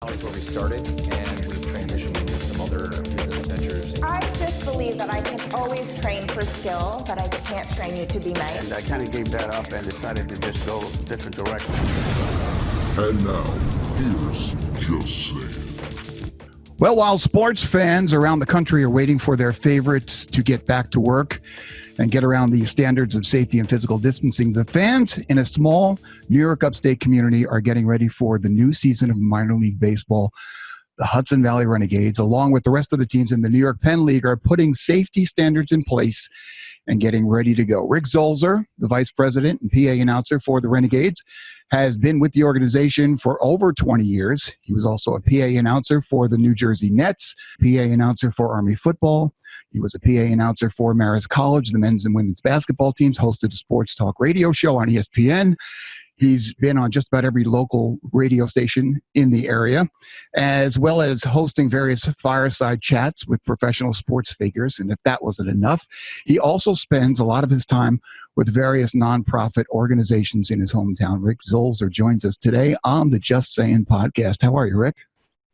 That's where we started, and we've transitioned into some other business ventures. I just believe that I can always train for skill, but I can't train you to be nice. And I kind of gave that up and decided to just go different directions. And now, here's Just Sayin. Well, while sports fans around the country are waiting for their favorites to get back to work and get around the standards of safety and physical distancing, the fans in a small New York upstate community are getting ready for the new season of minor league baseball. The Hudson Valley Renegades, along with the rest of the teams in the New York Penn League, are putting safety standards in place and getting ready to go. Rick Zolzer, the vice president and PA announcer for the Renegades, has been with the organization for over 20 years. He was also a PA announcer for the New Jersey Nets, PA announcer for Army football. He was a PA announcer for Marist College, the men's and women's basketball teams, hosted a sports talk radio show on ESPN. He's been on just about every local radio station in the area, as well as hosting various fireside chats with professional sports figures. And if that wasn't enough, he also spends a lot of his time with various nonprofit organizations in his hometown. Rick Zolzer joins us today on the Just Sayin Podcast. How are you, Rick?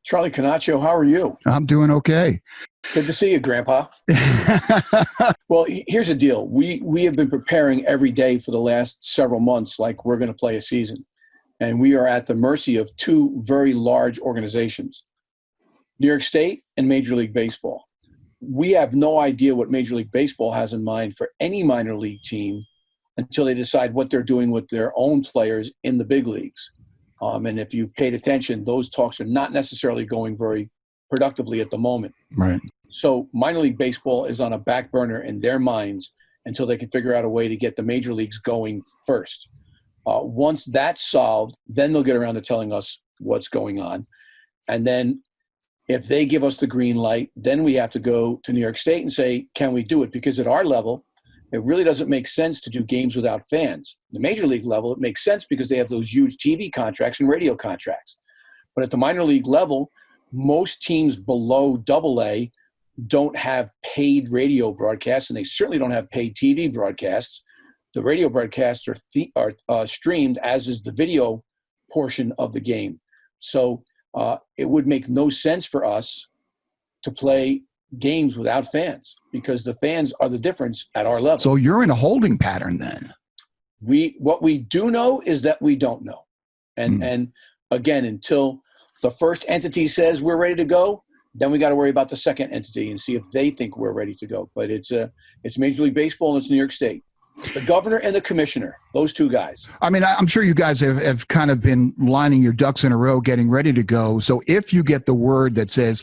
Charlie Cornacchio, how are you? I'm doing okay. Good to see you, Grandpa. Well, here's the deal. We have been preparing every day for the last several months like we're going to play a season. And we are at the mercy of two very large organizations, New York State and Major League Baseball. We have no idea what Major League Baseball has in mind for any minor league team until they decide what they're doing with their own players in the big leagues. And if you've paid attention, those talks are not necessarily going very productively at the moment. Right. So minor league baseball is on a back burner in their minds until they can figure out a way to get the major leagues going first. Once that's solved, then they'll get around to telling us what's going on. And then if they give us the green light, then we have to go to New York State and say, can we do it? Because at our level, it really doesn't make sense to do games without fans. The major league level, it makes sense because they have those huge TV contracts and radio contracts. But at the minor league level, most teams below AA don't have paid radio broadcasts, and they certainly don't have paid TV broadcasts. The radio broadcasts are streamed, as is the video portion of the game. So it would make no sense for us to play games without fans because the fans are the difference at our level. So you're in a holding pattern then. What we do know is that we don't know. And again, until the first entity says we're ready to go, then we got to worry about the second entity and see if they think we're ready to go. But it's Major League Baseball and it's New York State. The governor and the commissioner, those two guys. I mean, I'm sure you guys have kind of been lining your ducks in a row, getting ready to go. So if you get the word that says,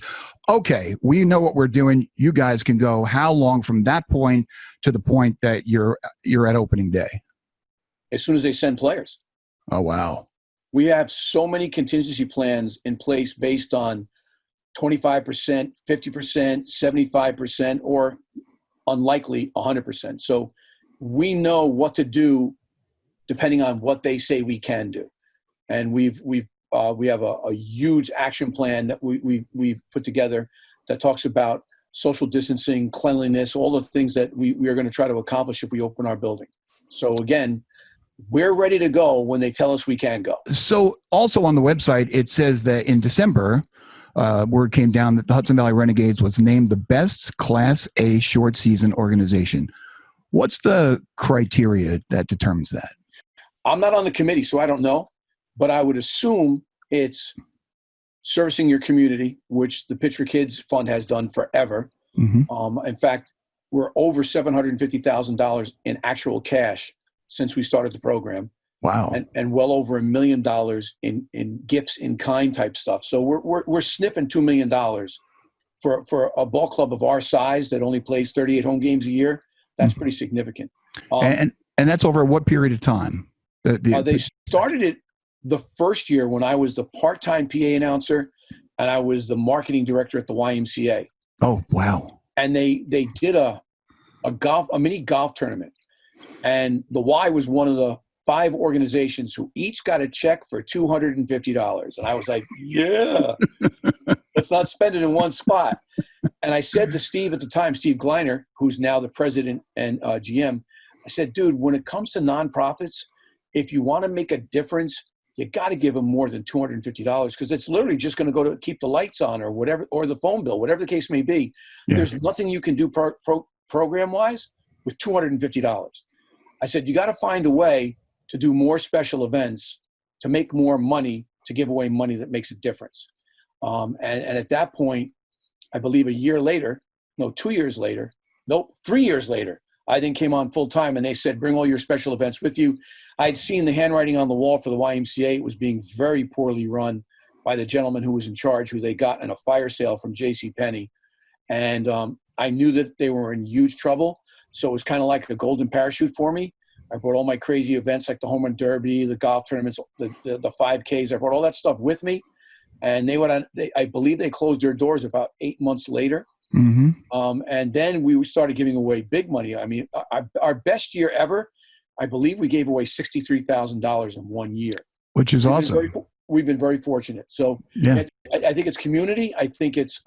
okay, we know what we're doing, you guys can go, how long from that point to the point that you're at opening day? As soon as they send players. Oh, wow. We have so many contingency plans in place based on 25%, 50%, 75%, or unlikely 100%. So we know what to do depending on what they say we can do. And we have a huge action plan that we've put together that talks about social distancing, cleanliness, all the things that we are going to try to accomplish if we open our building. So again, we're ready to go when they tell us we can go. So also on the website, it says that in December, word came down that the Hudson Valley Renegades was named the best Class A short season organization. What's the criteria that determines that? I'm not on the committee, so I don't know. But I would assume it's servicing your community, which the Pitch for Kids Fund has done forever. Mm-hmm. In fact, we're over $750,000 in actual cash since we started the program. Wow. And well over $1 million in gifts in kind type stuff. So we're sniffing $2 million for a ball club of our size that only plays 38 home games a year. That's pretty significant. And that's over what period of time? They started it the first year when I was the part-time PA announcer and I was the marketing director at the YMCA. Oh, wow. And they did a mini golf tournament. And the Y was one of the 5 organizations who each got a check for $250. And I was like, yeah, let's not spend it in one spot. And I said to Steve at the time, Steve Gleiner, who's now the president and GM, I said, dude, when it comes to nonprofits, if you want to make a difference, you got to give them more than $250 because it's literally just going to go to keep the lights on or whatever, or the phone bill, whatever the case may be. Yeah. There's nothing you can do program-wise with $250. I said, you got to find a way to do more special events, to make more money, to give away money that makes a difference. And at that point, I believe 3 years later, I then came on full time and they said, bring all your special events with you. I'd seen the handwriting on the wall for the YMCA. It was being very poorly run by the gentleman who was in charge, who they got in a fire sale from JCPenney. And I knew that they were in huge trouble. So it was kind of like a golden parachute for me. I brought all my crazy events like the home run derby, the golf tournaments, the 5Ks. I brought all that stuff with me. And I believe they closed their doors about 8 months later. Mm-hmm. And then we started giving away big money. I mean, our best year ever, I believe we gave away $63,000 in 1 year. Which is awesome. We've been very fortunate. So yeah. I think it's community. I think it's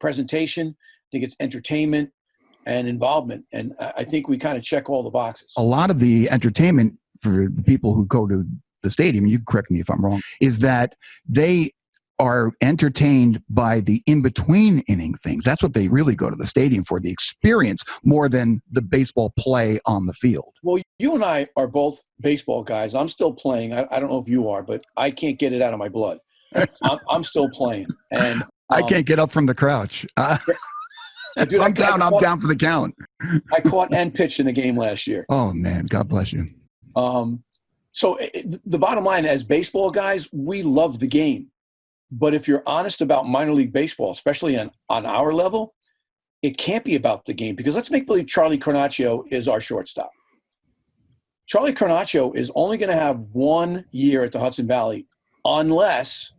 presentation. I think it's entertainment and involvement. And I think we kind of check all the boxes. A lot of the entertainment for the people who go to the stadium, you can correct me if I'm wrong, is that they are entertained by the in-between inning things. That's what they really go to the stadium for, the experience more than the baseball play on the field. Well, you and I are both baseball guys. I'm still playing. I don't know if you are, but I can't get it out of my blood. I'm still playing. And I can't get up from the couch. Dude, I'm down for the count. I caught and pitched in a game last year. Oh, man. God bless you. So the bottom line, as baseball guys, we love the game. But if you're honest about minor league baseball, especially on our level, it can't be about the game. Because let's make believe Charlie Cornacchio is our shortstop. Charlie Cornacchio is only going to have 1 year at the Hudson Valley unless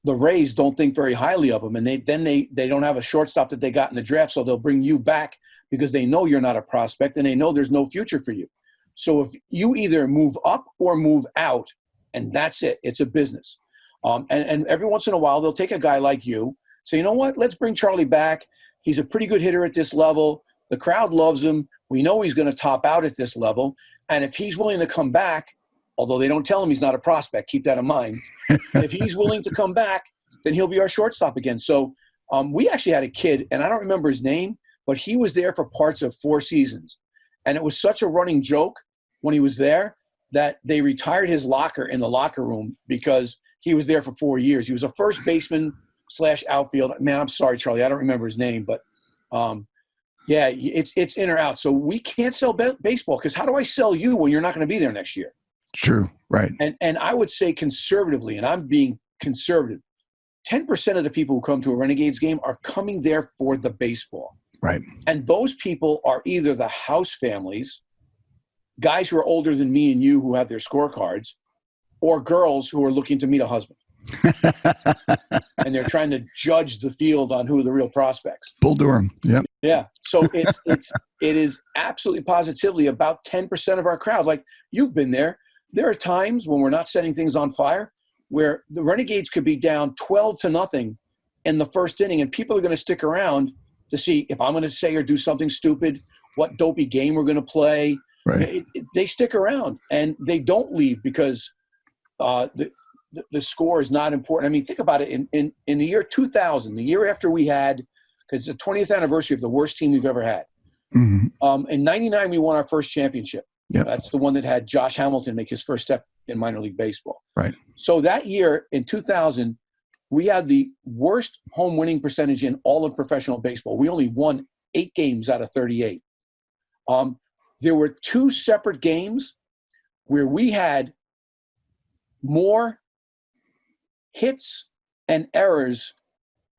the Rays don't think very highly of him. And they don't have a shortstop that they got in the draft, so they'll bring you back because they know you're not a prospect and they know there's no future for you. So if you either move up or move out, and that's it. It's a business. And every once in a while, they'll take a guy like you, say, you know what, let's bring Charlie back. He's a pretty good hitter at this level. The crowd loves him. We know he's going to top out at this level. And if he's willing to come back, although they don't tell him he's not a prospect, keep that in mind. If he's willing to come back, then he'll be our shortstop again. So we actually had a kid, and I don't remember his name, but he was there for parts of 4 seasons. And it was such a running joke when he was there that they retired his locker in the locker room because he was there for 4 years. He was a first baseman / outfield. Man, I'm sorry, Charlie. I don't remember his name, but yeah, it's in or out. So we can't sell baseball because how do I sell you when you're not going to be there next year? True, right. And I would say conservatively, and I'm being conservative, 10% of the people who come to a Renegades game are coming there for the baseball. Right. And those people are either the house families, guys who are older than me and you who have their scorecards, or girls who are looking to meet a husband. And they're trying to judge the field on who are the real prospects. Bull Durham. Yep. Yeah. So it is absolutely positively about 10% of our crowd. Like you've been there. There are times when we're not setting things on fire where the Renegades could be down 12-0 in the first inning, and people are going to stick around to see if I'm going to say or do something stupid, what dopey game we're going to play. Right. They stick around and they don't leave because the score is not important. I mean, think about it. In the year 2000, the year after we had, because it's the 20th anniversary of the worst team we've ever had. Mm-hmm. In 99, we won our first championship. Yep. That's the one that had Josh Hamilton make his first step in minor league baseball. Right. So that year in 2000, we had the worst home winning percentage in all of professional baseball. We only won 8 games out of 38. There were 2 separate games where we had more hits and errors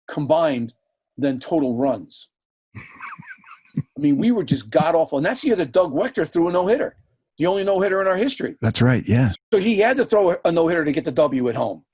combined than total runs. I mean, we were just god-awful. And that's the year that Doug Wechter threw a no-hitter, the only no-hitter in our history. That's right, yeah. So he had to throw a no-hitter to get the W at home.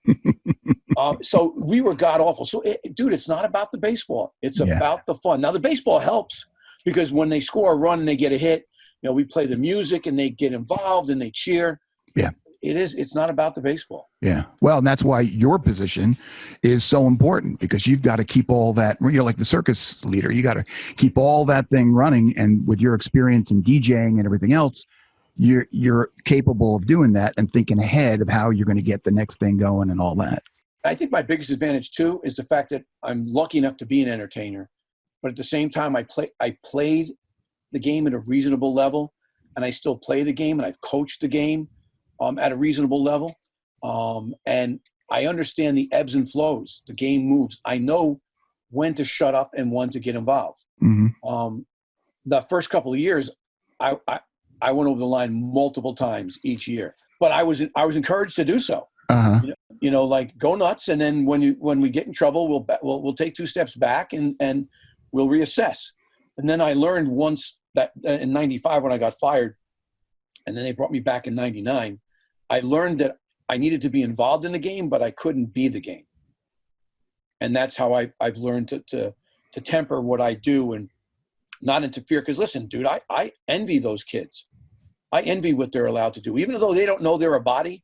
So we were god-awful. So, dude, it's not about the baseball. It's about the fun. Now, the baseball helps because when they score a run and they get a hit, you know, we play the music and they get involved and they cheer. Yeah. It's not about the baseball. Yeah. Well, and that's why your position is so important because you've got to keep all that, you're like the circus leader. You got to keep all that thing running. And with your experience in DJing and everything else, you're capable of doing that and thinking ahead of how you're going to get the next thing going and all that. I think my biggest advantage too is the fact that I'm lucky enough to be an entertainer, but at the same time, I played the game at a reasonable level, and I still play the game, and I've coached the game at a reasonable level, and I understand the ebbs and flows. The game moves. I know when to shut up and when to get involved. Mm-hmm. The first couple of years, I went over the line multiple times each year, but I was encouraged to do so. Uh-huh. Like go nuts, and then when we get in trouble, we'll take 2 steps back and we'll reassess. And then I learned once that in '95 when I got fired, and then they brought me back in '99, I learned that I needed to be involved in the game, but I couldn't be the game. And that's how I've learned to temper what I do and not interfere. Because listen, dude, I envy those kids. I envy what they're allowed to do, even though they don't know they're a body.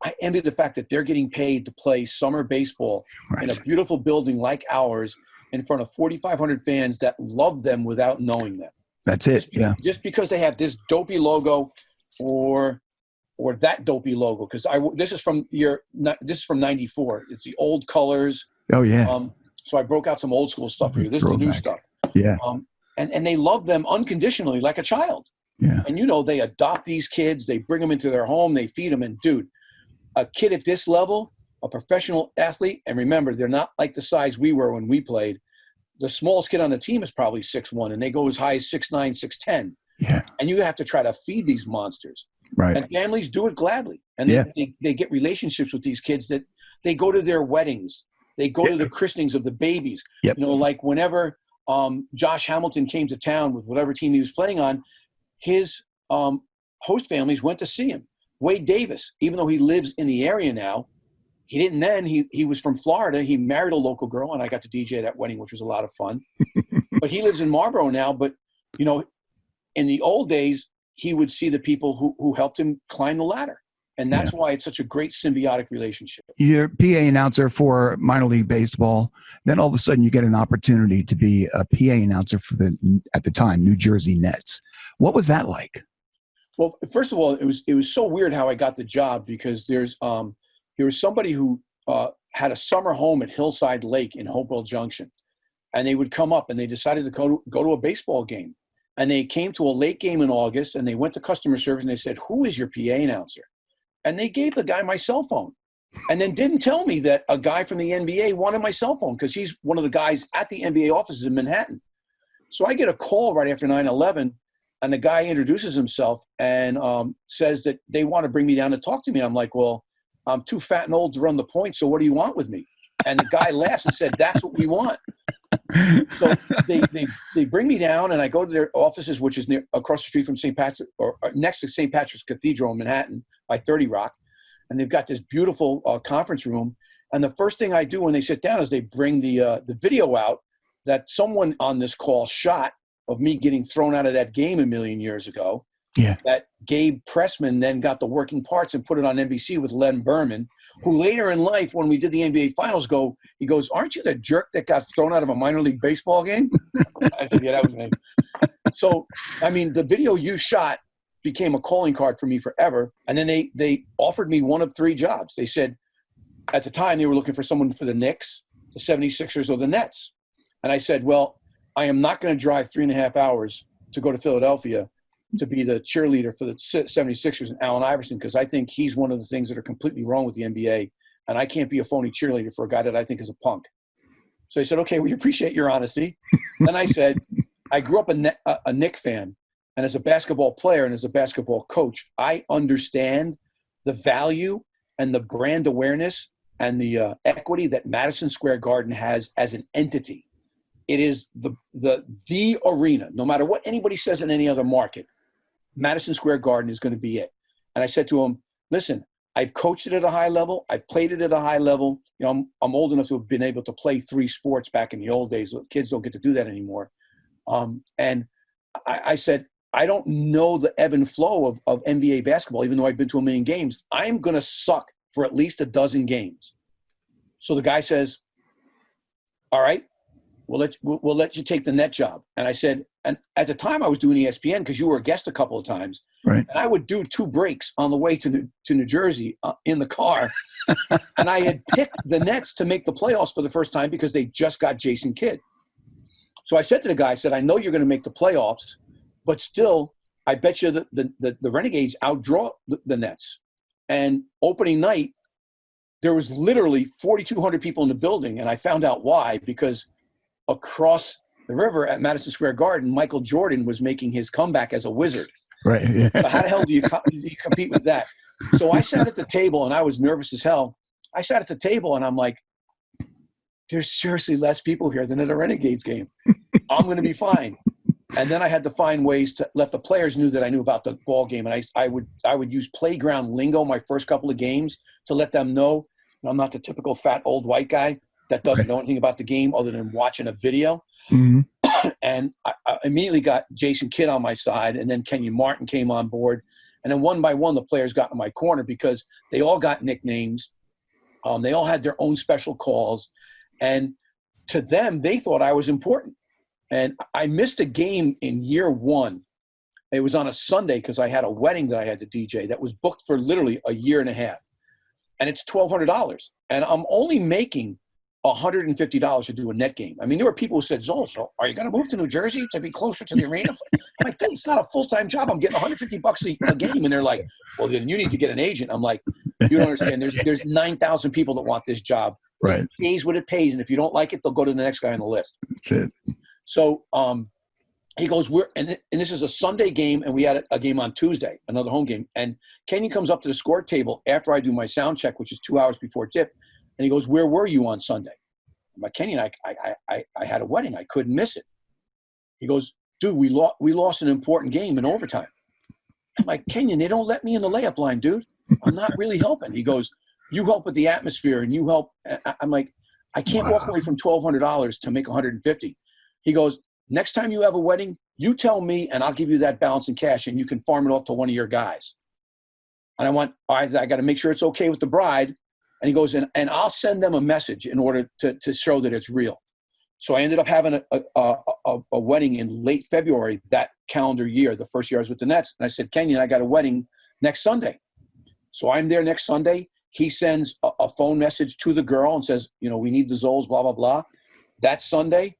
I envy the fact that they're getting paid to play summer baseball in a beautiful building like ours in front of 4,500 fans that love them without knowing them. That's it. Just because they have this dopey logo or that dopey logo. Because this is from '94. It's the old colors. Oh yeah. So I broke out some old school stuff for you. This is the new stuff. Yeah. And they love them unconditionally like a child. Yeah. And they adopt these kids, they bring them into their home, they feed them. And dude, a kid at this level, a professional athlete, and remember, they're not like the size we were when we played. The smallest kid on the team is probably 6'1", and they go as high as 6'9", 6'10". Yeah. And you have to try to feed these monsters. Right. And families do it gladly. And they get relationships with these kids that they go to their weddings. They go to the christenings of the babies. Yep. Like whenever Josh Hamilton came to town with whatever team he was playing on, his host families went to see him. Wade Davis, even though he lives in the area now, he didn't then. He was from Florida. He married a local girl, and I got to DJ at that wedding, which was a lot of fun. But he lives in Marlboro now. But, in the old days, he would see the people who helped him climb the ladder. And that's why it's such a great symbiotic relationship. You're PA announcer for minor league baseball. Then all of a sudden you get an opportunity to be a PA announcer for at the time, New Jersey Nets. What was that like? Well, first of all, it was so weird how I got the job because there was somebody who had a summer home at Hillside Lake in Hopewell Junction. And they would come up and they decided to go to a baseball game. And they came to a late game in August and they went to customer service and they said, "Who is your PA announcer?" And they gave the guy my cell phone and then didn't tell me that a guy from the NBA wanted my cell phone because he's one of the guys at the NBA offices in Manhattan. So I get a call right after 9/11 and the guy introduces himself and says that they want to bring me down to talk to me. I'm like, well, I'm too fat and old to run the point, so what do you want with me? And the guy laughs and said, "That's what we want." So they bring me down and I go to their offices, which is across the street from St. Patrick or next to St. Patrick's Cathedral in Manhattan by 30 Rock. And they've got this beautiful conference room. And the first thing I do when they sit down is they bring the video out that someone on this call shot of me getting thrown out of that game a million years ago. Yeah. That Gabe Pressman then got the working parts and put it on NBC with Len Berman, who later in life, when we did the NBA Finals, he goes, "Aren't you the jerk that got thrown out of a minor league baseball game?" I said, "Yeah, that was me." So, I mean, the video you shot became a calling card for me forever. And then they offered me one of 3 jobs. They said, at the time, they were looking for someone for the Knicks, the 76ers, or the Nets. And I said, well, I am not going to drive 3.5 hours to go to Philadelphia to be the cheerleader for the 76ers and Allen Iverson, because I think he's one of the things that are completely wrong with the NBA, and I can't be a phony cheerleader for a guy that I think is a punk. So he said, "Okay, we appreciate your honesty." Then I said, I grew up a Knick fan, and as a basketball player and as a basketball coach, I understand the value and the brand awareness and the equity that Madison Square Garden has as an entity. It is the arena. No matter what anybody says in any other market, Madison Square Garden is going to be it. And I said to him, "Listen, I've coached it at a high level. I've played it at a high level. I'm old enough to have been able to play 3 sports back in the old days. Kids don't get to do that anymore." And I said, I don't know the ebb and flow of NBA basketball, even though I've been to 1 million games. I'm going to suck for at least 12 games. So the guy says, "All right, we'll let you take the net job." And I said, and at the time I was doing ESPN because you were a guest a couple of times. Right. And I would do 2 breaks on the way to New Jersey in the car. And I had picked the Nets to make the playoffs for the first time because they just got Jason Kidd. So I said to the guy, I said, I know you're going to make the playoffs, but still, I bet you the Renegades outdraw the Nets. And opening night, there was literally 4,200 people in the building, and I found out why, because across the river at Madison Square Garden, Michael Jordan was making his comeback as a Wizard. Right. Yeah. So how the hell do you compete with that? So I sat at the table, and I was nervous as hell. I sat at the table, and I'm like, there's seriously less people here than at a Renegades game. I'm going to be fine. And then I had to find ways to let the players knew that I knew about the ball game. And I would use playground lingo my first couple of games to let them know I'm not the typical fat old white guy that doesn't know anything about the game other than watching a video. Mm-hmm. And I immediately got Jason Kidd on my side, and then Kenyon Martin came on board. And then one by one, the players got in my corner because they all got nicknames. They all had their own special calls. And to them, they thought I was important. And I missed a game in year 1. It was on a Sunday because I had a wedding that I had to DJ that was booked for literally a year and a half. And it's $1,200. And I'm only making $150 to do a net game. I mean, there were people who said, Zolzer, are you going to move to New Jersey to be closer to the arena? I'm like, dude, it's not a full-time job. I'm getting $150 a game. And they're like, well, then you need to get an agent. I'm like, you don't understand. There's 9,000 people that want this job. Right. It pays what it pays. And if you don't like it, they'll go to the next guy on the list. That's it. So he goes, and this is a Sunday game, and we had a game on Tuesday, another home game. And Kenyon comes up to the score table after I do my sound check, which is 2 hours before tip. And he goes, where were you on Sunday? I'm like, Kenyon, I had a wedding. I couldn't miss it. He goes, dude, we lost an important game in overtime. I'm like, Kenyon, they don't let me in the layup line, dude. I'm not really helping. He goes, you help with the atmosphere, and you help. I'm like, I can't walk away from $1,200 to make $150. He goes, next time you have a wedding, you tell me, and I'll give you that balance in cash, and you can farm it off to one of your guys. And I went, all right, I got to make sure it's okay with the bride. And he goes, and I'll send them a message in order to show that it's real. So I ended up having a wedding in late February that calendar year, the first year I was with the Nets. And I said, Kenyon, I got a wedding next Sunday. So I'm there next Sunday. He sends a phone message to the girl and says, we need the Zols, blah, blah, blah. That Sunday,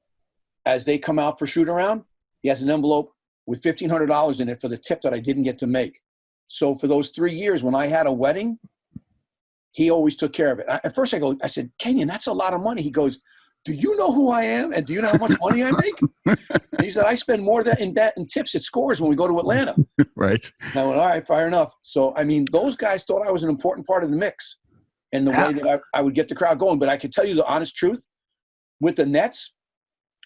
as they come out for shoot around, he has an envelope with $1,500 in it for the tip that I didn't get to make. So for those 3 years when I had a wedding, he always took care of it. At first I said, Kenyon, that's a lot of money. He goes, do you know who I am? And do you know how much money I make? And he said, I spend more in tips at Scores when we go to Atlanta. Right. And I went, all right, fair enough. So, I mean, those guys thought I was an important part of the mix in the way that I would get the crowd going. But I can tell you the honest truth, with the Nets,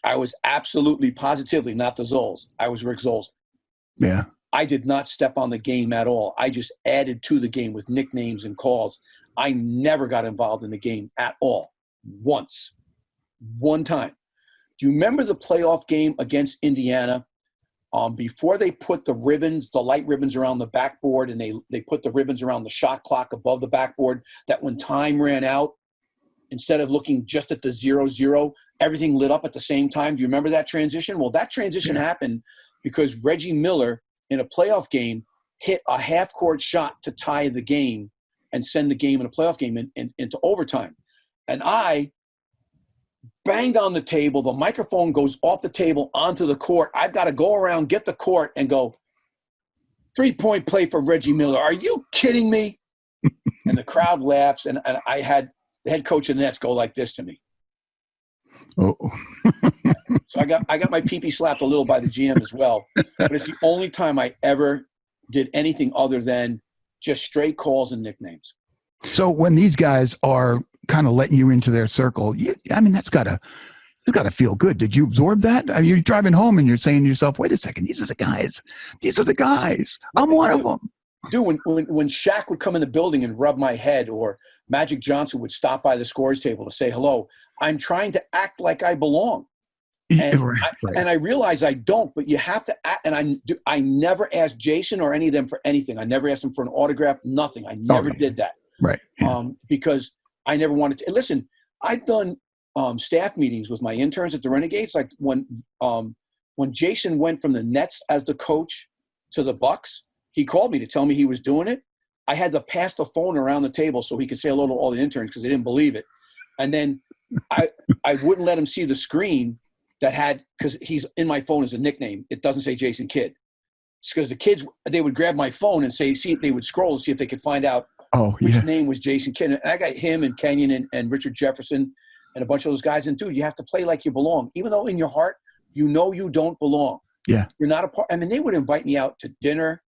I was absolutely positively not the Zols. I was Rick Zolzer. Yeah. I did not step on the game at all. I just added to the game with nicknames and calls. I never got involved in the game at all. Once. One time. Do you remember the playoff game against Indiana? Before they put the ribbons, the light ribbons around the backboard, and they put the ribbons around the shot clock above the backboard, that when time ran out, instead of looking just at the 0-0, everything lit up at the same time. Do you remember that transition? Well, that transition happened because Reggie Miller, in a playoff game, hit a half-court shot to tie the game and send the game in a playoff game into overtime. And I banged on the table. The microphone goes off the table onto the court. I've got to go around, get the court, and go, 3-point play for Reggie Miller. Are you kidding me? And the crowd laughs, and I had the head coach of the Nets go like this to me. Oh. So I got my pee-pee slapped a little by the GM as well. But it's the only time I ever did anything other than just straight calls and nicknames. So when these guys are kind of letting you into their circle, that's gotta feel good. Did you absorb that? You're driving home and you're saying to yourself, wait a second, these are the guys. I'm one of them. Dude, when Shaq would come in the building and rub my head, or Magic Johnson would stop by the scores table to say hello, I'm trying to act like I belong. And, and I realize I don't, but you have to act. And I never asked Jason or any of them for anything. I never asked them for an autograph, nothing. I never did that. Right. Yeah. Because I never wanted to. Listen, I've done staff meetings with my interns at the Renegades. Like when Jason went from the Nets as the coach to the Bucks, he called me to tell me he was doing it. I had to pass the phone around the table so he could say hello to all the interns because they didn't believe it. And then I wouldn't let him see the screen that had, because he's in my phone as a nickname. It doesn't say Jason Kidd. It's because the kids, they would grab my phone and say, see, they would scroll and see if they could find out which name was Jason Kidd. And I got him and Kenyon and Richard Jefferson and a bunch of those guys. And dude, you have to play like you belong, even though in your heart, you know you don't belong. Yeah. You're not a part. I mean, they would invite me out to dinner.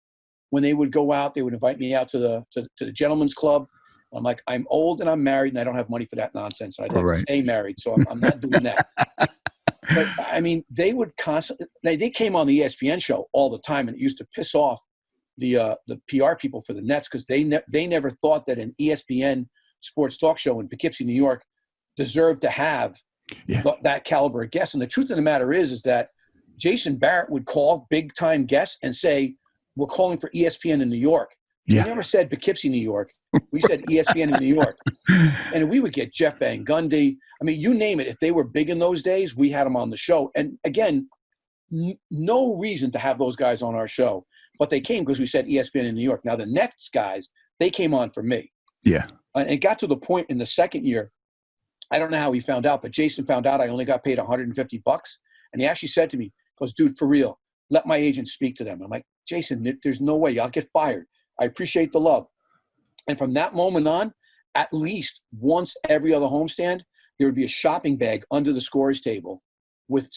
When they would go out, they would invite me out to the gentleman's club. I'm like, I'm old and I'm married and I don't have money for that nonsense. I'd like to stay married, so I'm not doing that. But I mean, they would constantly. They came on the ESPN show all the time, and it used to piss off the PR people for the Nets because they never thought that an ESPN sports talk show in Poughkeepsie, New York, deserved to have that caliber of guests. And the truth of the matter is that Jason Barrett would call big time guests and say, we're calling for ESPN in New York. We never said Poughkeepsie, New York. We said ESPN in New York. And we would get Jeff Van Gundy. I mean, you name it. If they were big in those days, we had them on the show. And again, no reason to have those guys on our show. But they came because we said ESPN in New York. Now, the next guys, they came on for me. Yeah. And it got to the point in the second year, I don't know how he found out, but Jason found out I only got paid $150. And he actually said to me, goes, dude, for real, let my agent speak to them. I'm like, Jason, there's no way. I'll get fired. I appreciate the love. And from that moment on, at least once every other homestand, there would be a shopping bag under the scorer's table with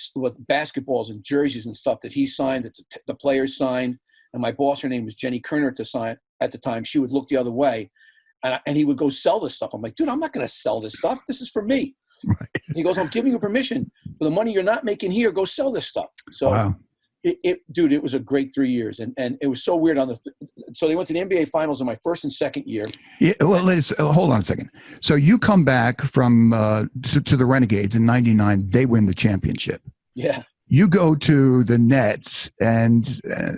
basketballs and jerseys and stuff that he signed, that the players signed. And my boss, her name was Jenny Kerner at the time. She would look the other way. And he would go sell this stuff. I'm like, dude, I'm not going to sell this stuff. This is for me. Right. He goes, I'm giving you permission for the money you're not making here. Go sell this stuff. So, wow. Dude, it was a great 3 years. And it was so weird. So they went to the NBA Finals in my first and second year. Yeah, well, hold on a second. So you come back from to the Renegades in '99. They win the championship. Yeah. You go to the Nets, and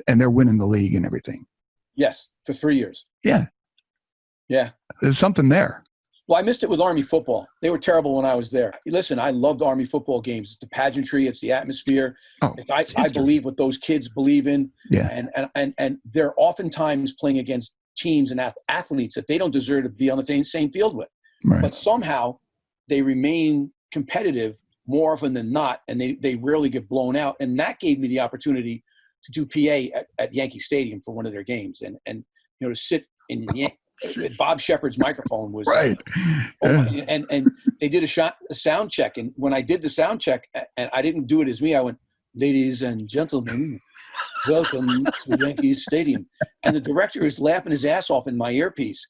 they're winning the league and everything. Yes, for 3 years. Yeah. Yeah. There's something there. Well, I missed it with Army football. They were terrible when I was there. Listen, I loved Army football games. It's the pageantry. It's the atmosphere. Oh, I believe what those kids believe in. Yeah. And they're oftentimes playing against teams and athletes that they don't deserve to be on the same field with. Right. But somehow they remain competitive more often than not, and they rarely get blown out. And that gave me the opportunity to do PA at Yankee Stadium for one of their games. And to sit in Bob Shepard's microphone was right. And they did a sound check, and when I did the sound check, and I didn't do it as me, I went, "Ladies and gentlemen, welcome to Yankee Stadium," and the director is laughing his ass off in my earpiece.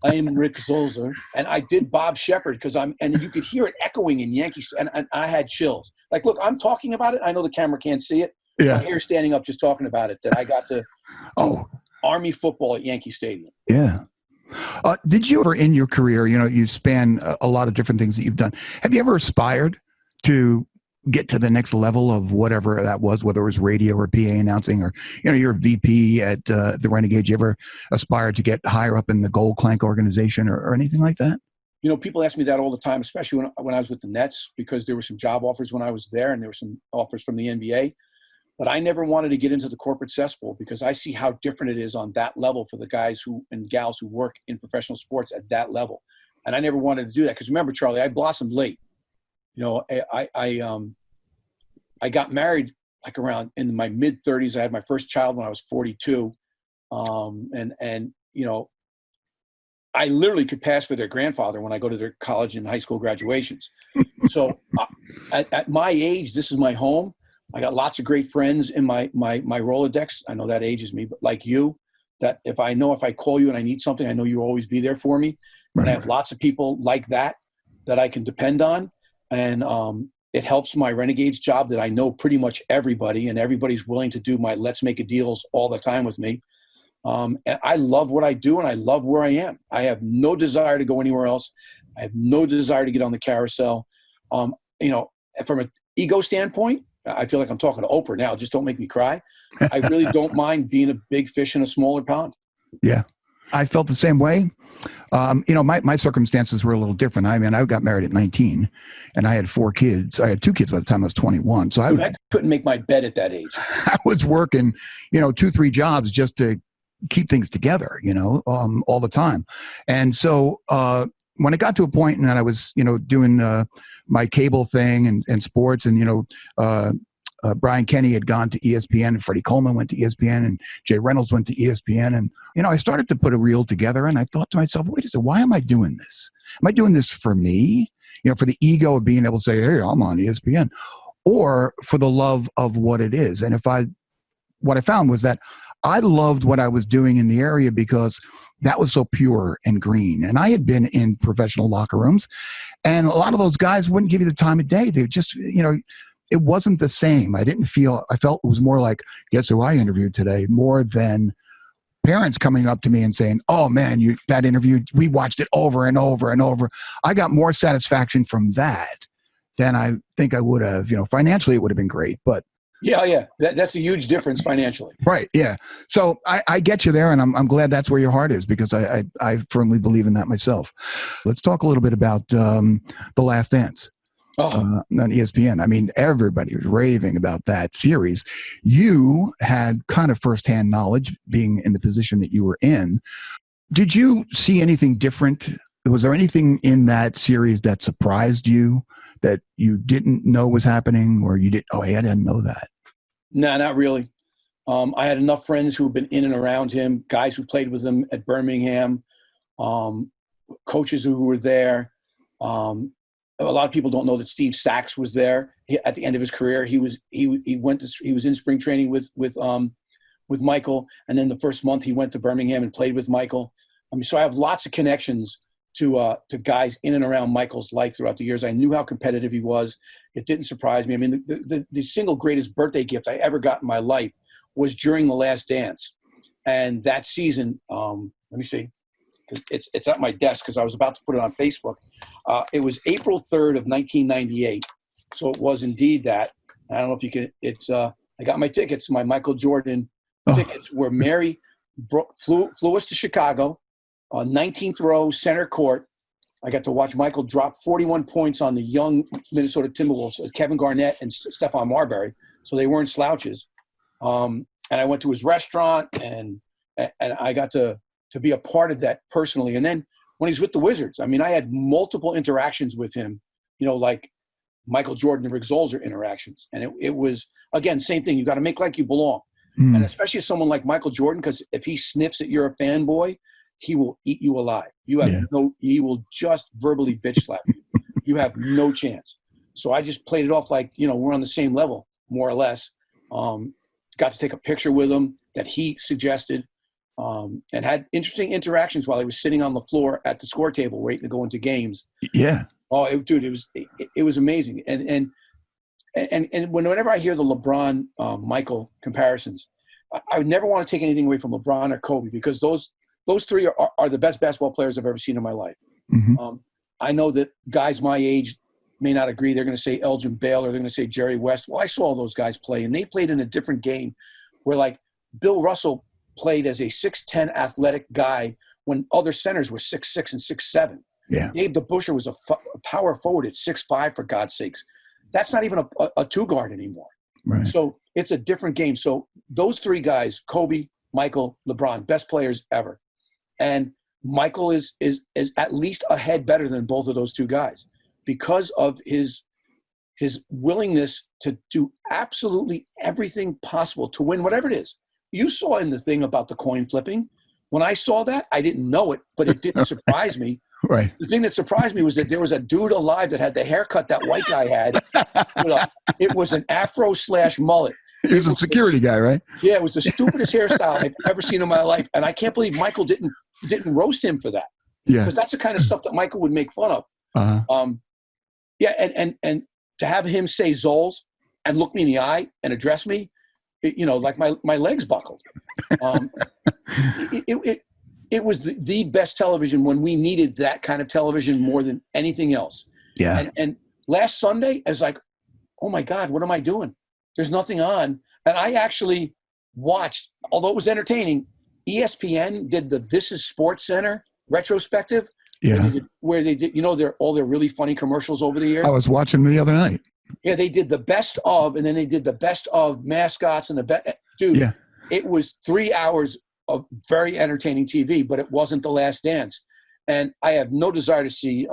I am Rick Zolzer, and I did Bob Shepard and you could hear it echoing in Yankee, and I had chills. Like, look, I'm talking about it. I know the camera can't see it. Yeah. I'm here standing up just talking about it. That I got to. Army football at Yankee Stadium. Yeah. Did you ever in your career, you span a lot of different things that you've done. Have you ever aspired to get to the next level of whatever that was, whether it was radio or PA announcing or, you're a VP at the Renegades? You ever aspired to get higher up in the Gold Clank organization or anything like that? People ask me that all the time, especially when I was with the Nets, because there were some job offers when I was there and there were some offers from the NBA. But I never wanted to get into the corporate cesspool because I see how different it is on that level for the guys and gals who work in professional sports at that level. And I never wanted to do that because remember, Charlie, I blossomed late. I got married like around in my mid 30s. I had my first child when I was 42. I literally could pass for their grandfather when I go to their college and high school graduations. So at my age, this is my home. I got lots of great friends in my Rolodex. I know that ages me, but like you, that if I call you and I need something, I know you'll always be there for me. Right. And I have lots of people like that I can depend on. And it helps my Renegades job that I know pretty much everybody and everybody's willing to do my let's make a deals all the time with me. And I love what I do and I love where I am. I have no desire to go anywhere else. I have no desire to get on the carousel. From an ego standpoint, I feel like I'm talking to Oprah now. Just don't make me cry. I really don't mind being a big fish in a smaller pond. Yeah. I felt the same way. My circumstances were a little different. I mean, I got married at 19 and I had 4 kids. I had 2 kids by the time I was 21. So I couldn't make my bed at that age. I was working, 2-3 jobs just to keep things together, all the time. And so, when it got to a point and I was, doing my cable thing and sports and, Brian Kenny had gone to ESPN and Freddie Coleman went to ESPN and Jay Reynolds went to ESPN. And, I started to put a reel together and I thought to myself, wait a second, why am I doing this? Am I doing this for me? For the ego of being able to say, hey, I'm on ESPN, or for the love of what it is. And what I found was that I loved what I was doing in the area because that was so pure and green. And I had been in professional locker rooms and a lot of those guys wouldn't give you the time of day. They just, it wasn't the same. I felt it was more like, guess who I interviewed today, more than parents coming up to me and saying, oh man, that interview, we watched it over and over and over. I got more satisfaction from that than I think I would have. Financially it would have been great, but yeah. That's a huge difference financially. Right. Yeah. So I get you there, and I'm glad that's where your heart is because I firmly believe in that myself. Let's talk a little bit about The Last Dance on ESPN. I mean, everybody was raving about that series. You had kind of firsthand knowledge being in the position that you were in. Did you see anything different? Was there anything in that series that surprised you that you didn't know was happening, or you did? Oh, hey, I didn't know that. No, not really. I had enough friends who've been in and around him, guys who played with him at Birmingham, coaches who were there. A lot of people don't know that Steve Sachs was there at the end of his career. He was in spring training with Michael, and then the first month he went to Birmingham and played with Michael. So I have lots of connections to guys in and around Michael's life throughout the years. I knew how competitive he was. It didn't surprise me. I mean, the single greatest birthday gift I ever got in my life was during The Last Dance. And that season, let me see, because it's at my desk because I was about to put it on Facebook. It was April 3rd of 1998. So it was indeed that. I don't know if you can, I got my tickets, my Michael Jordan tickets, where Mary flew us to Chicago. 19th row, center court. I got to watch Michael drop 41 points on the young Minnesota Timberwolves, Kevin Garnett and Stephon Marbury. So they weren't slouches. And I went to his restaurant, and I got to be a part of that personally. And then when he's with the Wizards, I mean, I had multiple interactions with him, like Michael Jordan and Rick Zolzer interactions. And it was, again, same thing. You got to make like you belong. And especially someone like Michael Jordan, because if he sniffs that you're a fanboy, he will eat you alive. He will just verbally bitch slap you. You have no chance. So I just played it off like, we're on the same level, more or less. Got to take a picture with him that he suggested, and had interesting interactions while he was sitting on the floor at the score table waiting to go into games. Yeah. Oh, it was amazing. And whenever I hear the LeBron, Michael comparisons, I would never want to take anything away from LeBron or Kobe, because those three are the best basketball players I've ever seen in my life. Mm-hmm. I know that guys my age may not agree. They're going to say Elgin Baylor, or they're going to say Jerry West. Well, I saw those guys play, and they played in a different game where, like, Bill Russell played as a 6'10" athletic guy when other centers were 6'6" and 6'7". Yeah. Dave DeBusschere was a power forward at 6'5", for God's sakes. That's not even a two-guard anymore. Right. So it's a different game. So those three guys, Kobe, Michael, LeBron, best players ever. And Michael is at least a head better than both of those two guys because of his willingness to do absolutely everything possible to win whatever it is. You saw in the thing about the coin flipping. When I saw that, I didn't know it, but it didn't surprise me. Right. The thing that surprised me was that there was a dude alive that had the haircut that white guy had. It was an afro/mullet. He was a security guy, right? Yeah, it was the stupidest hairstyle I've ever seen in my life. And I can't believe Michael didn't roast him for that. Yeah. Because that's the kind of stuff that Michael would make fun of. Uh-huh. And to have him say Zolz and look me in the eye and address me, like my legs buckled. It was the best television when we needed that kind of television more than anything else. Yeah. And last Sunday, I was like, oh my God, what am I doing? There's nothing on. And I actually watched, although it was entertaining, ESPN did the This Is Sports Center retrospective. Yeah. Where they did, all their really funny commercials over the years. I was watching them the other night. Yeah, they did the best of, and then they did the best of mascots and the best. Dude, Yeah. It was 3 hours of very entertaining TV, but it wasn't The Last Dance. And I have no desire to see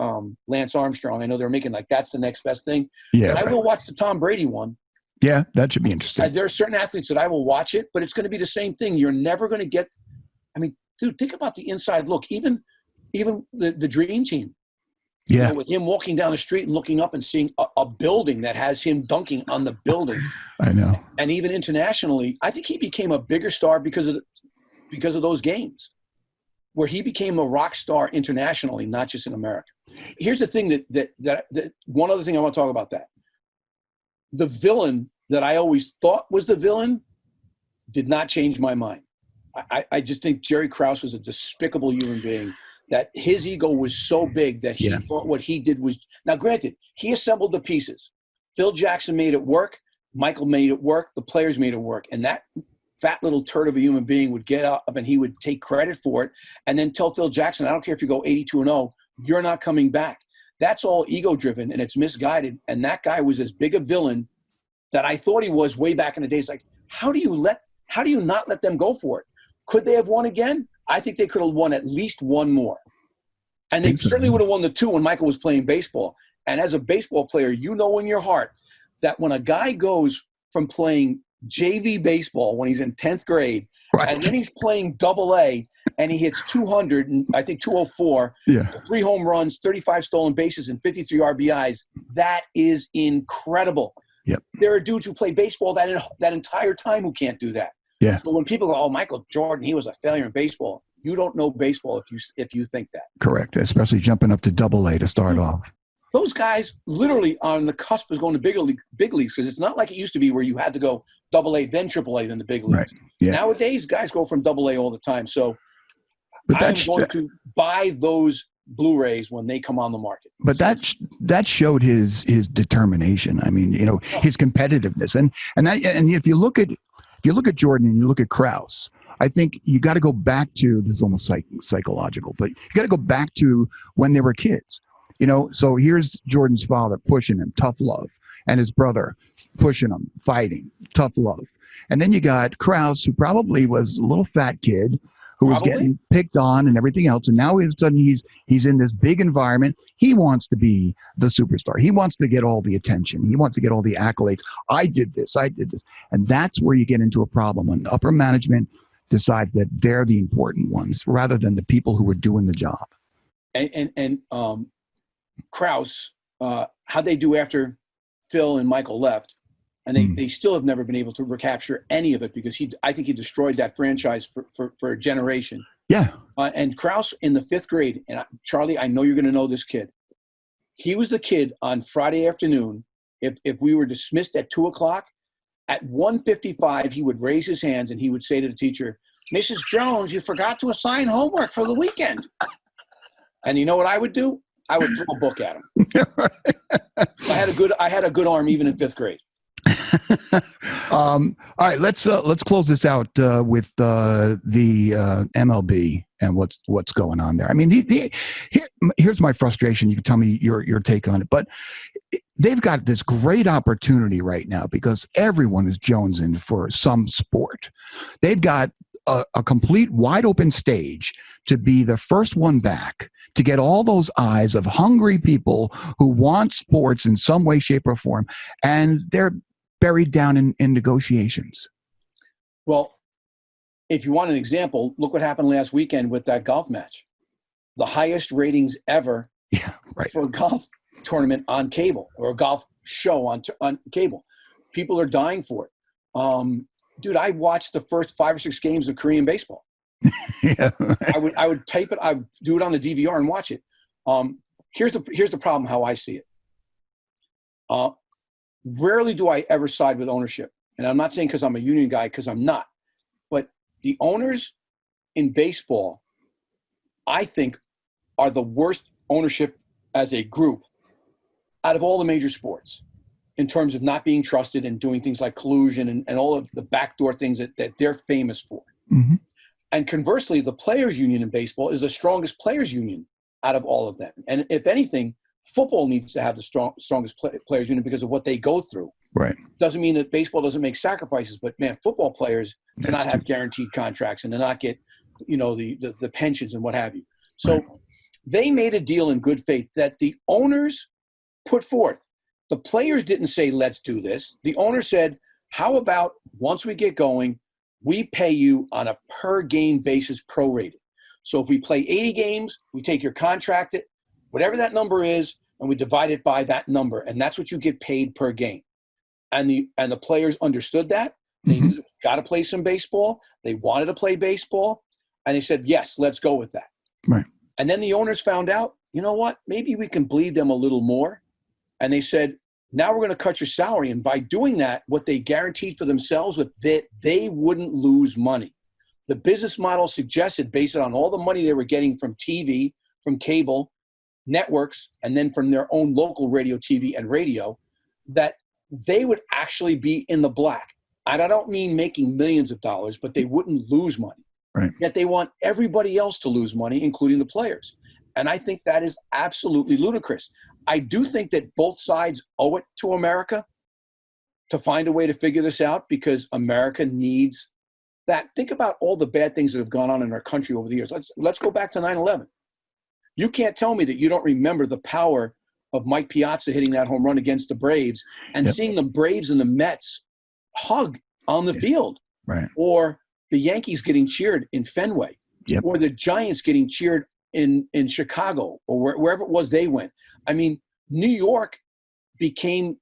Lance Armstrong. I know they're making like that's the next best thing. Yeah. But I will watch the Tom Brady one. Yeah, that should be interesting. There are certain athletes that I will watch it, but it's going to be the same thing. You're never going to get. I mean, dude, think about the inside look. Even the Dream Team. Yeah. With him walking down the street and looking up and seeing a building that has him dunking on the building. I know. And even internationally, I think he became a bigger star because of those games, where he became a rock star internationally, not just in America. Here's the thing that one other thing I want to talk about that. The villain that I always thought was the villain did not change my mind. I just think Jerry Krause was a despicable human being, that his ego was so big that he thought what he did was – now, granted, he assembled the pieces. Phil Jackson made it work. Michael made it work. The players made it work. And that fat little turd of a human being would get up and he would take credit for it and then tell Phil Jackson, I don't care if you go 82-0, you're not coming back. That's all ego-driven, and it's misguided. And that guy was as big a villain that I thought he was way back in the days. Like, how do you not let them go for it? Could they have won again? I think they could have won at least one more. And they certainly would have won the 2 when Michael was playing baseball. And as a baseball player, you know in your heart that when a guy goes from playing JV baseball when he's in 10th grade, right, and then he's playing AA and he hits 200 and I think 204, 3 home runs, 35 stolen bases, and 53 RBIs, that is incredible. Yep. There are dudes who play baseball that entire time who can't do that. Yeah. So when people go, oh, Michael Jordan, he was a failure in baseball, you don't know baseball if you think that. Correct, especially jumping up to AA to start off. Those guys literally are on the cusp of going to big leagues, because it's not like it used to be where you had to go AA, then AAA, then the big leagues. Right. Yeah. Nowadays, guys go from AA all the time. So I'm going to buy those Blu-rays when they come on the market. But that showed his determination. I mean, his competitiveness, and if you look at Jordan and you look at Krause, I think you got to go back to, this is almost psychological, but you got to go back to when they were kids. So here's Jordan's father pushing him, tough love, and his brother pushing him, fighting, tough love. And then you got Krause, who probably was a little fat kid who was getting picked on and everything else. And now all of a sudden he's in this big environment. He wants to be the superstar. He wants to get all the attention. He wants to get all the accolades. I did this. And that's where you get into a problem when upper management decides that they're the important ones rather than the people who are doing the job. And Krause, how'd they do after Phil and Michael left? And they still have never been able to recapture any of it, because I think he destroyed that franchise for a generation. Yeah. And Krause in the 5th grade, and Charlie, I know you're going to know this kid. He was the kid on Friday afternoon. If we were dismissed at 2:00, at 1:55, he would raise his hands and he would say to the teacher, Mrs. Jones, you forgot to assign homework for the weekend. And you know what I would do? I would throw a book at him. I had a good arm even in 5th grade. All right, let's close this out with the MLB and what's going on there. I mean, here's my frustration. You can tell me your take on it, but they've got this great opportunity right now because everyone is jonesing for some sport. They've got a complete wide open stage to be the first one back, to get all those eyes of hungry people who want sports in some way, shape, or form, and they're buried down in negotiations. Well, if you want an example, look what happened last weekend with that golf match. The highest ratings ever for a golf tournament on cable, or a golf show on cable. People are dying for it. Dude, I watched the first 5 or 6 games of Korean baseball. Yeah. I would tape it. I would do it on the DVR and watch it. Here's the problem how I see it. Rarely do I ever side with ownership. And I'm not saying because I'm a union guy, because I'm not. But the owners in baseball, I think, are the worst ownership as a group out of all the major sports, in terms of not being trusted and doing things like collusion and all of the backdoor things that they're famous for. Mm-hmm. And conversely, the players union in baseball is the strongest players union out of all of them. And if anything, football needs to have the strongest players union because of what they go through. Right. Doesn't mean that baseball doesn't make sacrifices, but man, football players do not have guaranteed contracts and do not get, the pensions and what have you. So they made a deal in good faith that the owners put forth. The players didn't say, let's do this. The owner said, how about once we get going, we pay you on a per game basis prorated. So if we play 80 games, we take your contract, whatever that number is, and we divide it by that number. And that's what you get paid per game. And the players understood that. They got to play some baseball. They wanted to play baseball. And they said, yes, let's go with that. Right. And then the owners found out, you know what, maybe we can bleed them a little more. And they said, now we're going to cut your salary. And by doing that, what they guaranteed for themselves was that they wouldn't lose money. The business model suggested, based on all the money they were getting from TV, from cable, networks, and then from their own local radio, TV, and radio, that they would actually be in the black. And I don't mean making millions of dollars, but they wouldn't lose money. Right. Yet they want everybody else to lose money, including the players. And I think that is absolutely ludicrous. I do think that both sides owe it to America to find a way to figure this out, because America needs that. Think about all the bad things that have gone on in our country over the years. Let's go back to 9/11. You can't tell me that you don't remember the power of Mike Piazza hitting that home run against the Braves and seeing the Braves and the Mets hug on the field. Right. Or the Yankees getting cheered in Fenway. Or the Giants getting cheered in Chicago, or wherever it was they went. I mean, New York became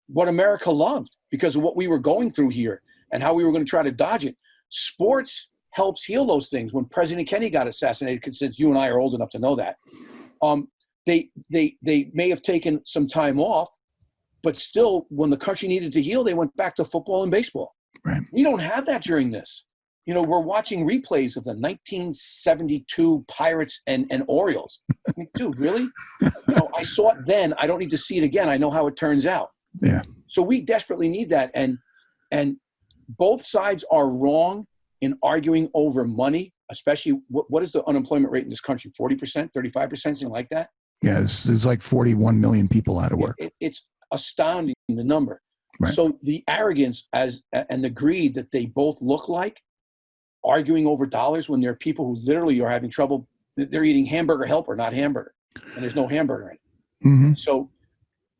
what America loved because of what we were going through here and how we were going to try to dodge it. Sports helps heal those things. When President Kennedy got assassinated, since you and I are old enough to know that, they may have taken some time off, but still, when the country needed to heal, they went back to football and baseball. Right. We don't have that during this. We're watching replays of the 1972 Pirates and Orioles. I mean, dude, really? I saw it then. I don't need to see it again. I know how it turns out. Yeah. So we desperately need that. And both sides are wrong in arguing over money, especially what is the unemployment rate in this country? 40%, 35%, something like that? Yeah, it's like 41 million people out of work. It's astounding, the number. Right. So the arrogance and the greed that they both look like, arguing over dollars when there are people who literally are having trouble. They're eating hamburger helper, not hamburger, and there's no hamburger in it. So,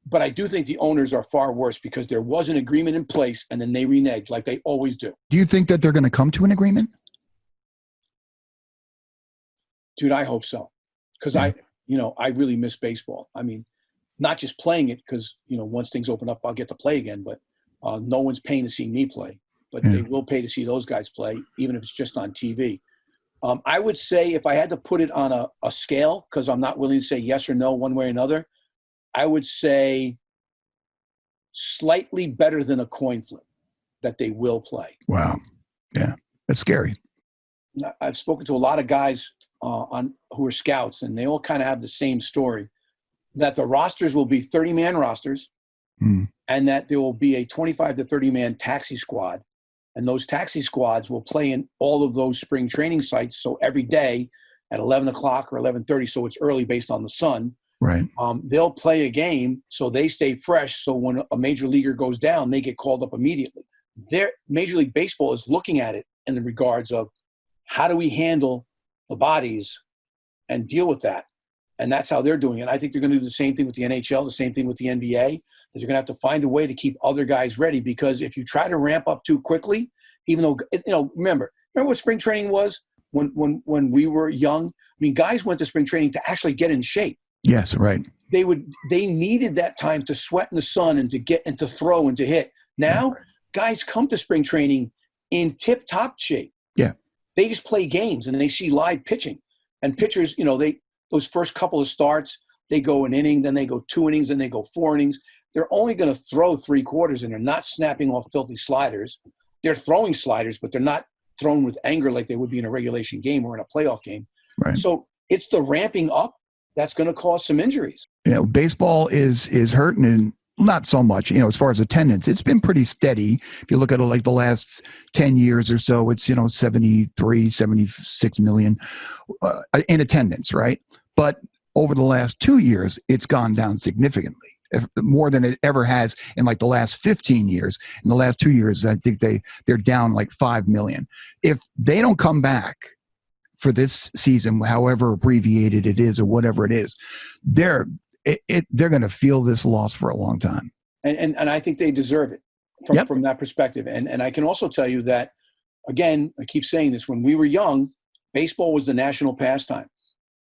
but I do think the owners are far worse because there was an agreement in place and then they reneged like they always do. Do you think that they're going to come to an agreement? Dude, I hope so. Because I really miss baseball. I mean, not just playing it because, once things open up, I'll get to play again, but no one's paying to see me play. But they will pay to see those guys play, even if it's just on TV. I would say if I had to put it on a scale, because I'm not willing to say yes or no one way or another, I would say slightly better than a coin flip that they will play. Wow. Yeah. That's scary. I've spoken to a lot of guys who are scouts, and they all kind of have the same story, that the rosters will be 30-man rosters and that there will be a 25 to 30-man taxi squad. And those taxi squads will play in all of those spring training sites. So every day at 11 o'clock or 11:30, so it's early based on the sun, right? They'll play a game so they stay fresh. So when a major leaguer goes down, they get called up immediately. Major League Baseball is looking at it in the regards of how do we handle the bodies and deal with that. And that's how they're doing it. I think they're going to do the same thing with the NHL, the same thing with the NBA. That you're going to have to find a way to keep other guys ready, because if you try to ramp up too quickly, even though, remember what spring training was when we were young? I mean, guys went to spring training to actually get in shape. Yes, right. They needed that time to sweat in the sun and to get and to throw and to hit. Now, guys come to spring training in tip-top shape. Yeah. They just play games and they see live pitching. And pitchers, those first couple of starts, they go an inning, then they go 2 innings, then they go 4 innings. They're only going to throw 3 quarters, and they're not snapping off filthy sliders. They're throwing sliders, but they're not thrown with anger like they would be in a regulation game or in a playoff game. Right. So it's the ramping up that's going to cause some injuries. Baseball is hurting not so much, as far as attendance, it's been pretty steady. If you look at it like the last 10 years or so, it's, 73, 76 million in attendance, right? But over the last 2 years, it's gone down significantly, more than it ever has in like the last 15 years. In the last 2 years, I think they're down like 5 million. If they don't come back for this season, however abbreviated it is or whatever it is, they're going to feel this loss for a long time. And I think they deserve it from that perspective. And I can also tell you that, again, I keep saying this, when we were young, baseball was the national pastime.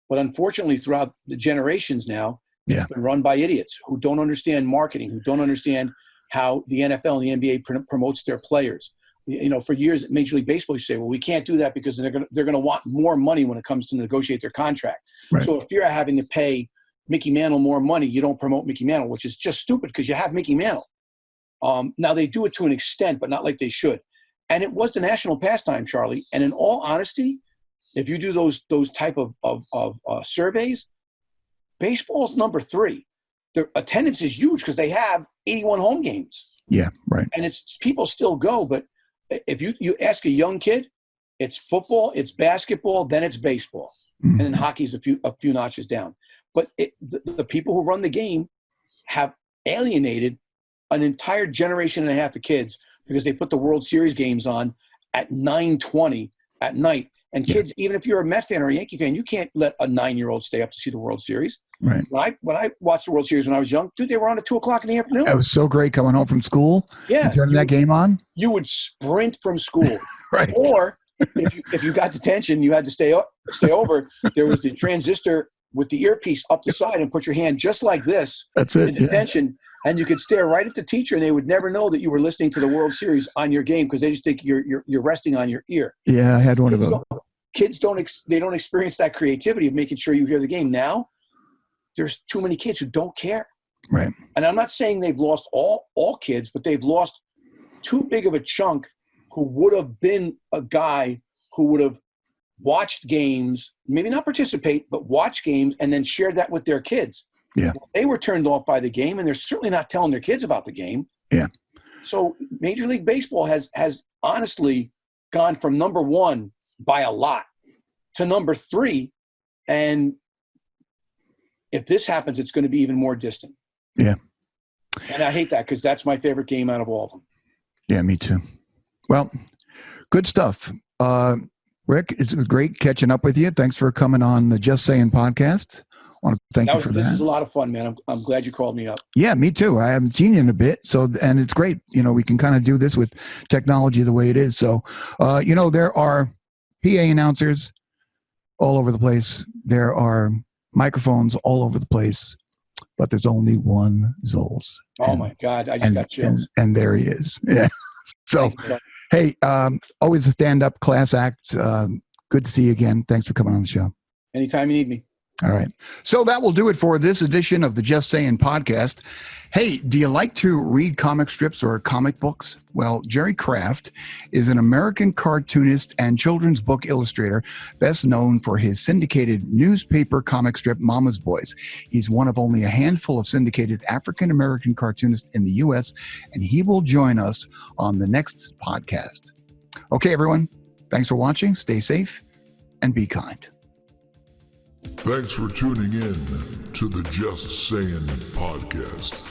But unfortunately, throughout the generations now, it's been run by idiots who don't understand marketing, who don't understand how the NFL and the NBA promotes their players. For years, Major League Baseball used to say, well, we can't do that because they're going to want more money when it comes to negotiate their contract. Right. So if you're having to pay Mickey Mantle more money, you don't promote Mickey Mantle, which is just stupid because you have Mickey Mantle. Now, they do it to an extent, but not like they should. And it was the national pastime, Charlie. And in all honesty, if you do those type of surveys, baseball's number 3. Their attendance is huge because they have 81 home games. Yeah, right. And it's people still go, but if you ask a young kid, it's football, it's basketball, then it's baseball, and then hockey's a few notches down. But the people who run the game have alienated an entire generation and a half of kids because they put the World Series games on at 9:20 at night. And kids, even if you're a Met fan or a Yankee fan, you can't let a 9-year-old stay up to see the World Series. Right. When I watched the World Series when I was young, dude, they were on at 2:00 in the afternoon. It was so great coming home from school. Yeah, turning that game on. You would sprint from school, right? Or if you got detention, you had to stay over. There was the transistor with the earpiece up the side, and put your hand just like this. That's it. In detention, and you could stare right at the teacher, and they would never know that you were listening to the World Series on your game because they just think you're resting on your ear. Yeah, I had one of those. Kids don't experience that creativity of making sure you hear the game. Now, there's too many kids who don't care. Right. And I'm not saying they've lost all kids, but they've lost too big of a chunk who would have been a guy who would have watched games, maybe not participate, but watch games and then share that with their kids. Yeah. Well, they were turned off by the game, and they're certainly not telling their kids about the game. Yeah. So Major League Baseball has honestly gone from number 1 by a lot to number 3. And if this happens, it's going to be even more distant. Yeah. And I hate that because that's my favorite game out of all of them. Yeah, me too. Well, good stuff. Rick, it's great catching up with you. Thanks for coming on the Just Sayin Podcast. I want to thank you for that. This is a lot of fun, man. I'm glad you called me up. Yeah, me too. I haven't seen you in a bit. And it's great. We can kind of do this with technology the way it is. So, there are PA announcers all over the place. There are microphones all over the place, but there's only one Zolzer. Oh my God. I just got chills. And there he is. Yeah. So, hey, always a stand-up class act. Good to see you again. Thanks for coming on the show. Anytime you need me. All right. So that will do it for this edition of the Just Sayin Podcast. Hey, do you like to read comic strips or comic books? Well, Jerry Kraft is an American cartoonist and children's book illustrator, best known for his syndicated newspaper comic strip, Mama's Boys. He's one of only a handful of syndicated African-American cartoonists in the U.S., and he will join us on the next podcast. Okay, everyone. Thanks for watching. Stay safe and be kind. Thanks for tuning in to the Just Sayin Podcast.